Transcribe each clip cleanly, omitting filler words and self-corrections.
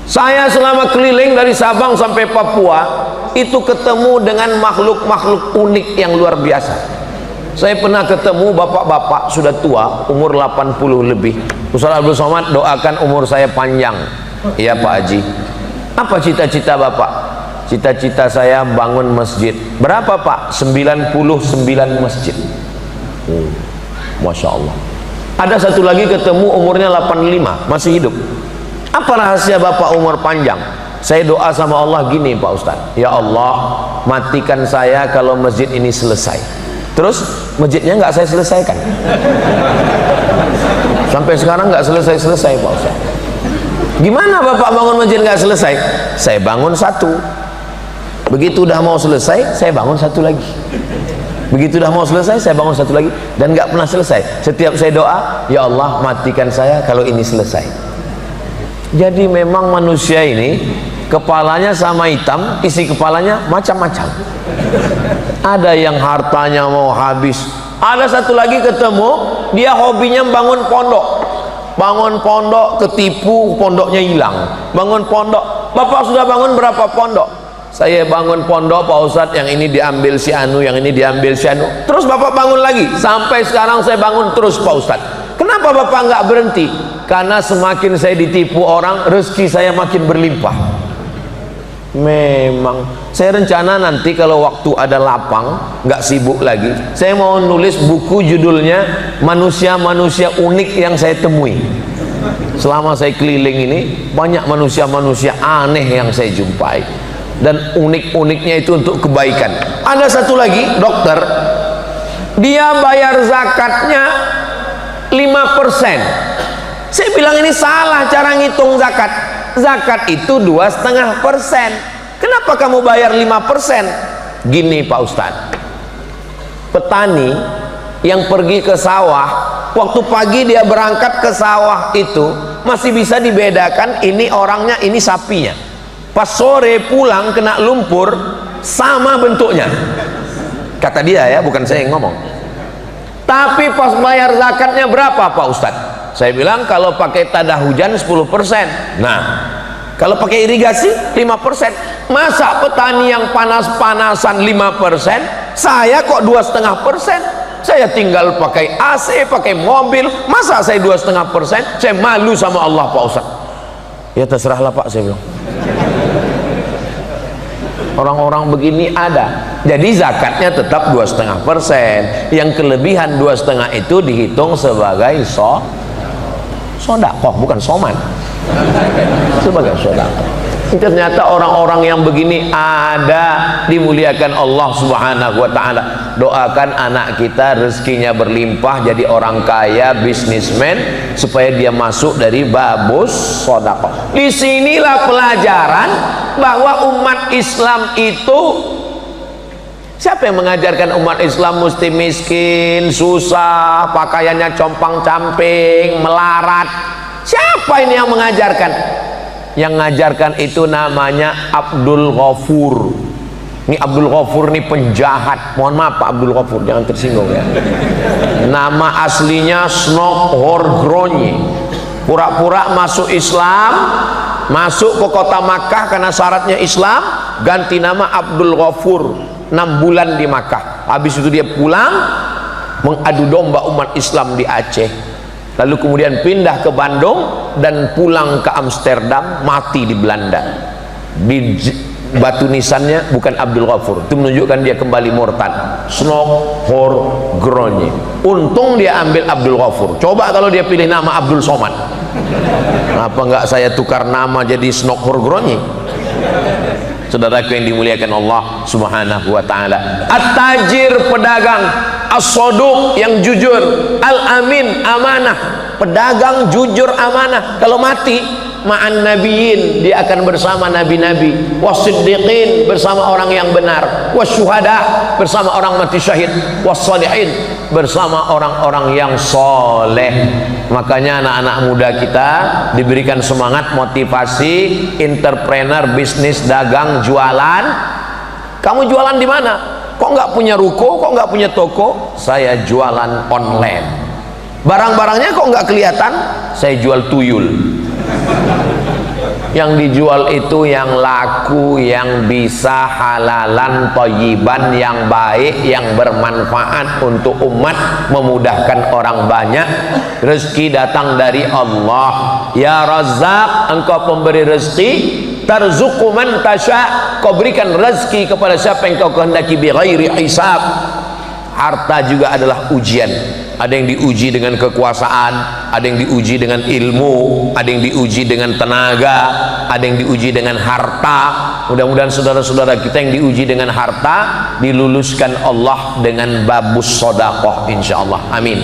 Saya selama keliling dari Sabang sampai Papua itu ketemu dengan makhluk-makhluk unik yang luar biasa. Saya pernah ketemu bapak-bapak sudah tua, umur 80 lebih. Ustaz Abdul Somad, doakan umur saya panjang. Iya Pak Haji. Apa cita-cita bapak? Cita-cita saya bangun masjid. Berapa Pak? 99 masjid. Masya Allah. Ada satu lagi ketemu umurnya 85, masih hidup. Apa rahasia bapak umur panjang? Saya doa sama Allah gini Pak Ustaz, ya Allah, matikan saya kalau masjid ini selesai. Terus masjidnya nggak saya selesaikan. Sampai sekarang nggak selesai Pak Ustaz. Gimana bapak bangun masjid nggak selesai? Saya bangun satu. Begitu udah mau selesai, saya bangun satu lagi. Begitu udah mau selesai, saya bangun satu lagi. Dan nggak pernah selesai. Setiap saya doa, ya Allah, matikan saya kalau ini selesai. Jadi memang manusia ini kepalanya sama hitam, isi kepalanya macam-macam. Ada yang hartanya mau habis. Ada satu lagi ketemu, dia hobinya bangun pondok. Bangun pondok, ketipu, pondoknya hilang. Bangun pondok. Bapak sudah bangun berapa pondok? Saya bangun pondok Pak Ustadz, yang ini diambil si Anu, yang ini diambil si Anu. Terus bapak bangun lagi. Sampai sekarang saya bangun terus Pak Ustadz. Kenapa bapak nggak berhenti? Karena semakin saya ditipu orang, rezeki saya makin berlimpah. Memang saya rencana nanti kalau waktu ada lapang, nggak sibuk lagi, saya mau nulis buku judulnya Manusia-manusia unik yang saya temui. Selama saya keliling ini, banyak manusia-manusia aneh yang saya jumpai, dan unik-uniknya itu untuk kebaikan. Ada satu lagi dokter, dia bayar zakatnya 5%. Saya bilang ini salah cara ngitung zakat. Zakat itu 2,5%. Kenapa kamu bayar 5%? Gini Pak Ustadz, petani yang pergi ke sawah, waktu pagi dia berangkat ke sawah itu masih bisa dibedakan ini orangnya, ini sapinya. Pas sore pulang kena lumpur, sama bentuknya. Kata dia ya, bukan saya yang ngomong. Tapi pas bayar zakatnya berapa Pak Ustadz? Saya bilang kalau pakai tada hujan 10%. Nah, kalau pakai irigasi 5%. Masa petani yang panas-panasan 5%, saya kok 2,5%? Saya tinggal pakai AC, pakai mobil, masa saya 2,5%? Saya malu sama Allah Pak Ustadz. Ya terserahlah Pak, saya bilang. Orang-orang begini ada. Jadi zakatnya tetap 2,5%. Yang kelebihan 2,5% itu dihitung sebagai sodakoh, bukan soman, sebagai sodakoh. Ternyata orang-orang yang begini ada, dimuliakan Allah Subhanahu wa ta'ala. Doakan anak kita rezekinya berlimpah, jadi orang kaya, bisnismen, supaya dia masuk dari babus sodakoh. Disinilah pelajaran bahwa umat Islam itu, siapa yang mengajarkan umat Islam mesti miskin, susah, pakaiannya compang-camping, melarat? Siapa ini yang mengajarkan? Yang mengajarkan itu namanya Abdul Ghafur. Ini Abdul Ghafur ini penjahat. Mohon maaf Pak Abdul Ghafur, jangan tersinggung ya. Nama aslinya Snok Horgronyi. Pura-pura masuk Islam, masuk ke kota Makkah karena syaratnya Islam, ganti nama Abdul Ghafur. 6 bulan di Makkah. Habis itu dia pulang mengadu domba umat Islam di Aceh. Lalu kemudian pindah ke Bandung dan pulang ke Amsterdam, mati di Belanda. Di batu nisannya bukan Abdul Ghafur. Itu menunjukkan dia kembali murtad. Snok Horgronyi. Untung dia ambil Abdul Ghafur. Coba kalau dia pilih nama Abdul Somad. Kenapa nggak saya tukar nama jadi Snok Horgronyi? Saudaraku yang dimuliakan Allah Subhanahu wa ta'ala. At-tajir, pedagang, as-soduq, yang jujur, al-amin, amanah. Pedagang jujur amanah, kalau mati ma'an nabiyyin, dia akan bersama nabi-nabi, wasiddiqin, bersama orang yang benar, wasyuhada, bersama orang mati syahid, wassalihin, bersama orang-orang yang soleh. Makanya anak-anak muda kita diberikan semangat, motivasi, entrepreneur, bisnis, dagang, jualan. Kamu jualan di mana? Kok nggak punya ruko? Kok nggak punya toko? Saya jualan online. Barang-barangnya kok nggak kelihatan? Saya jual tuyul. Yang dijual itu yang laku, yang bisa halalan, thayyiban, yang baik, yang bermanfaat untuk umat, memudahkan orang banyak. Rezeki datang dari Allah. Ya Razzaq, engkau pemberi rezeki. Tarzuqu man tasya, kau berikan rezeki kepada siapa yang kau kehendaki, bighairi hisab. Harta juga adalah ujian. Ada yang diuji dengan kekuasaan, ada yang diuji dengan ilmu, ada yang diuji dengan tenaga, ada yang diuji dengan harta. Mudah-mudahan saudara-saudara kita yang diuji dengan harta diluluskan Allah dengan babus sodakoh, insyaallah. Amin.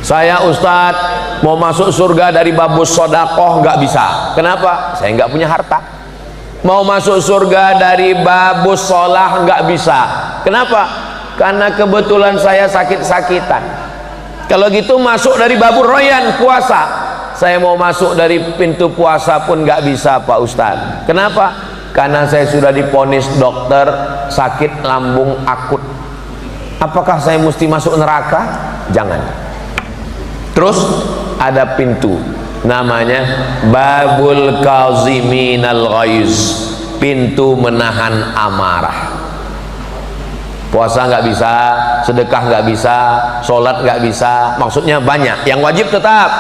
Saya Ustadz mau masuk surga dari babus sodakoh nggak bisa. Kenapa? Saya nggak punya harta. Mau masuk surga dari babus sholah nggak bisa. Kenapa? Karena kebetulan saya sakit-sakitan. Kalau gitu masuk dari babur royan, puasa. Saya mau masuk dari pintu puasa pun nggak bisa Pak Ustadz. Kenapa? Karena saya sudah diponis dokter sakit lambung akut. Apakah saya mesti masuk neraka? Jangan. Terus ada pintu namanya babul kaziminal ghaiz, pintu menahan amarah. Puasa nggak bisa, sedekah nggak bisa, sholat nggak bisa. Maksudnya banyak. Yang wajib tetap,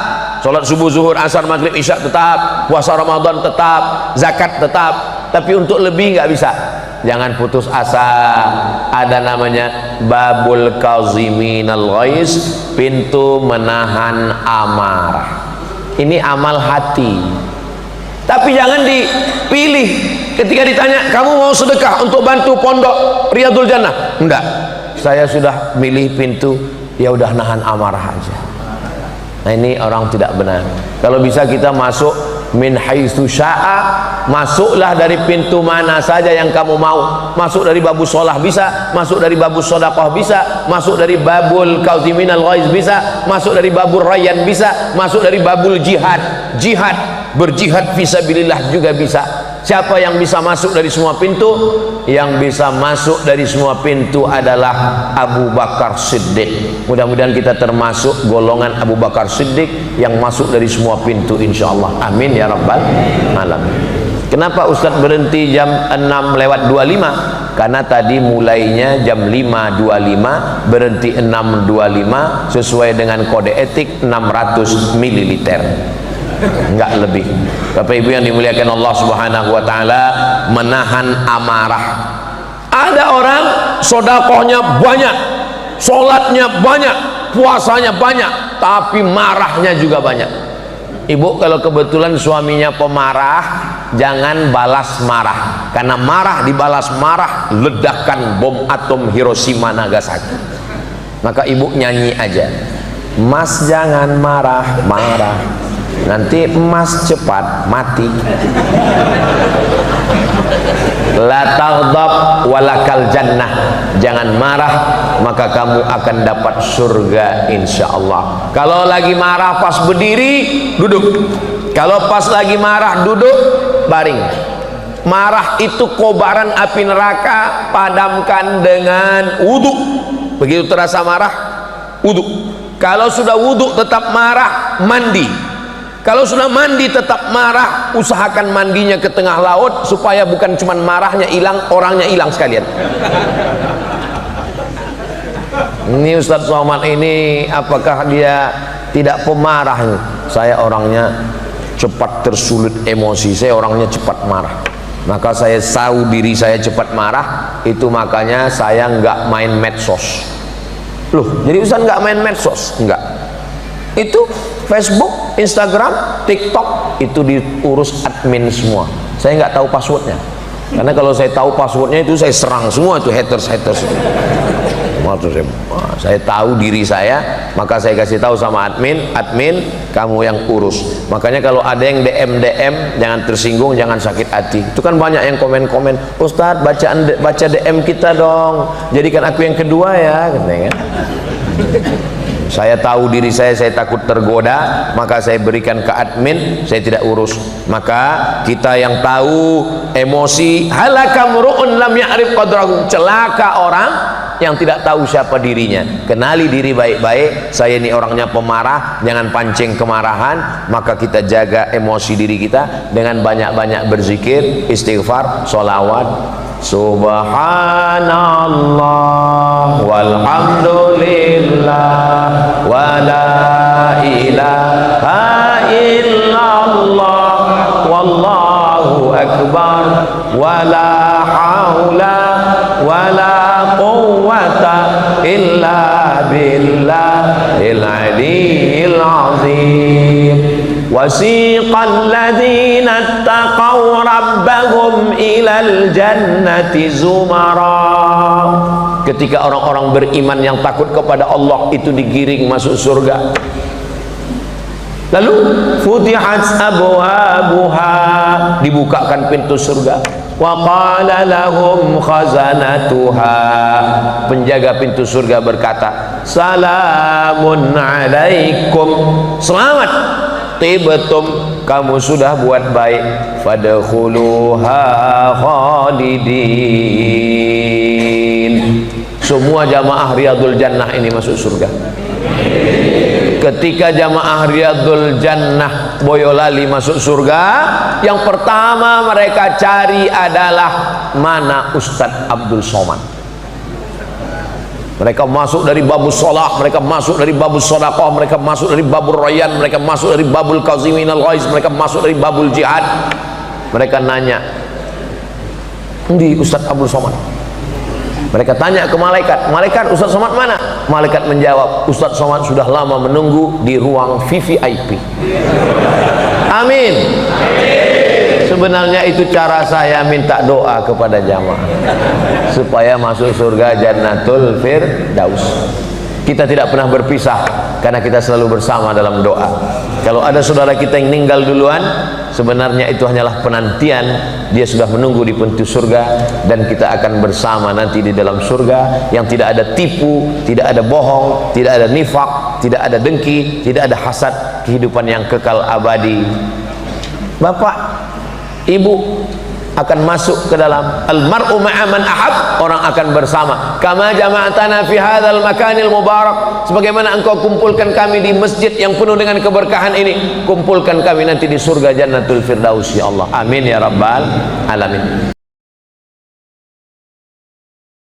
sholat subuh, zuhur, asar, maghrib, isya tetap, puasa Ramadan tetap, zakat tetap. Tapi untuk lebih nggak bisa. Jangan putus asa. Ada namanya babul kaziminal ghaiz, pintu menahan amarah. Ini amal hati. Tapi jangan dipilih. Ketika ditanya, kamu mau sedekah untuk bantu pondok Riyadul Jannah? Enggak. Saya sudah milih pintu, ya udah nahan amarah aja. Nah, ini orang tidak benar. Kalau bisa kita masuk min haitsu syaa, masuklah dari pintu mana saja yang kamu mau. Masuk dari babus sholah bisa, masuk dari babus sedekah bisa, masuk dari babul kaziminal ghaiz bisa, masuk dari babul rayyan bisa, masuk dari babul jihad. Jihad, berjihad fisabilillah juga bisa. Siapa yang bisa masuk dari semua pintu? Yang bisa masuk dari semua pintu adalah Abu Bakar Siddiq. Mudah-mudahan kita termasuk golongan Abu Bakar Siddiq yang masuk dari semua pintu, insyaallah. Amin ya rabbal alamin. Kenapa Ustadz berhenti jam 6:25? Karena tadi mulainya jam 5.25, berhenti 6.25, sesuai dengan kode etik 600 ml, enggak lebih. Bapak Ibu yang dimuliakan Allah Subhanahu wa taala, menahan amarah. Ada orang sedekahnya banyak, sholatnya banyak, puasanya banyak, tapi marahnya juga banyak. Ibu kalau kebetulan suaminya pemarah, jangan balas marah. Karena marah dibalas marah, ledakan bom atom Hiroshima Nagasaki. Maka ibu nyanyi aja, Mas jangan marah-marah, nanti emas cepat mati. La taghdab walakal jannah, jangan marah maka kamu akan dapat surga insyaallah. Kalau lagi marah pas berdiri duduk, kalau pas lagi marah duduk baring. Marah itu kobaran api neraka, padamkan dengan wudhu. Begitu terasa marah, wudhu. Kalau sudah wudhu tetap marah, mandi. Kalau sudah mandi tetap marah, usahakan mandinya ke tengah laut supaya bukan cuma marahnya hilang, orangnya hilang sekalian. Ini Ustadz Somad ini apakah dia tidak pemarah? Saya orangnya cepat tersulut emosi, saya orangnya cepat marah. Maka saya tahu diri saya cepat marah, itu makanya saya nggak main medsos. Loh, jadi Ustadz nggak main medsos? Enggak. Itu Facebook, Instagram, TikTok itu diurus admin semua. Saya nggak tahu passwordnya, karena kalau saya tahu passwordnya itu saya serang semua itu haters itu. Saya tahu diri saya, maka saya kasih tahu sama admin kamu yang urus. Makanya kalau ada yang DM jangan tersinggung, jangan sakit hati. Itu kan banyak yang komen, Ustadz baca DM kita dong, jadikan aku yang kedua ya, katanya. Saya tahu diri saya takut tergoda, maka saya berikan ke admin, saya tidak urus. Maka kita yang tahu emosi, halaka mru'un lam ya'rif qadrahu, celaka orang yang tidak tahu siapa dirinya. Kenali diri baik-baik. Saya ini orangnya pemarah, jangan pancing kemarahan. Maka kita jaga emosi diri kita dengan banyak-banyak berzikir, istighfar, sholawat. Subhanallah walhamdulillah wa la ilaha illallah wallahu akbar wa la haula wa la quwwata illa billahil aliyyil azim. Wasiqal ladzina taqaw rabbahum ilal jannati zumara. Ketika orang-orang beriman yang takut kepada Allah itu digiring masuk surga. Lalu futihat abwabuha, dibukakan pintu surga. Wa qala lahum khazanatuha, penjaga pintu surga berkata, salamun alaikum, selamat, tibtum, kamu sudah buat baik, fadkhuluha khalidin. Semua jamaah Riyadul Jannah ini masuk surga. Ketika jamaah Riyadul Jannah Boyolali masuk surga, yang pertama mereka cari adalah mana Ustadz Abdul Somad. Mereka masuk dari babus sholah, mereka masuk dari babus sodaqah, mereka masuk dari babul rayyan, mereka masuk dari babul kazimin al-ghaiz, mereka masuk dari babul jihad. Mereka nanya, "Endi Ustadz Abdul Somad?" Mereka tanya ke malaikat, "Malaikat, Ustadz Somad mana?" Malaikat menjawab, "Ustadz Somad sudah lama menunggu di ruang VVIP." Amin. Sebenarnya itu cara saya minta doa kepada jamaah supaya masuk surga Jannatul Firdaus. Kita tidak pernah berpisah karena kita selalu bersama dalam doa. Kalau ada saudara kita yang meninggal duluan, sebenarnya itu hanyalah penantian. Dia sudah menunggu di pintu surga dan kita akan bersama nanti di dalam surga yang tidak ada tipu, tidak ada bohong, tidak ada nifak, tidak ada dengki, tidak ada hasad, kehidupan yang kekal abadi. Bapak, ibu akan masuk ke dalam almar'u ma'a man ahab, orang akan bersama. Kama jama'tana fi hadzal makanil mubarak, sebagaimana engkau kumpulkan kami di masjid yang penuh dengan keberkahan ini, kumpulkan kami nanti di surga Jannatul Firdaus ya Allah. Amin ya rabbal alamin.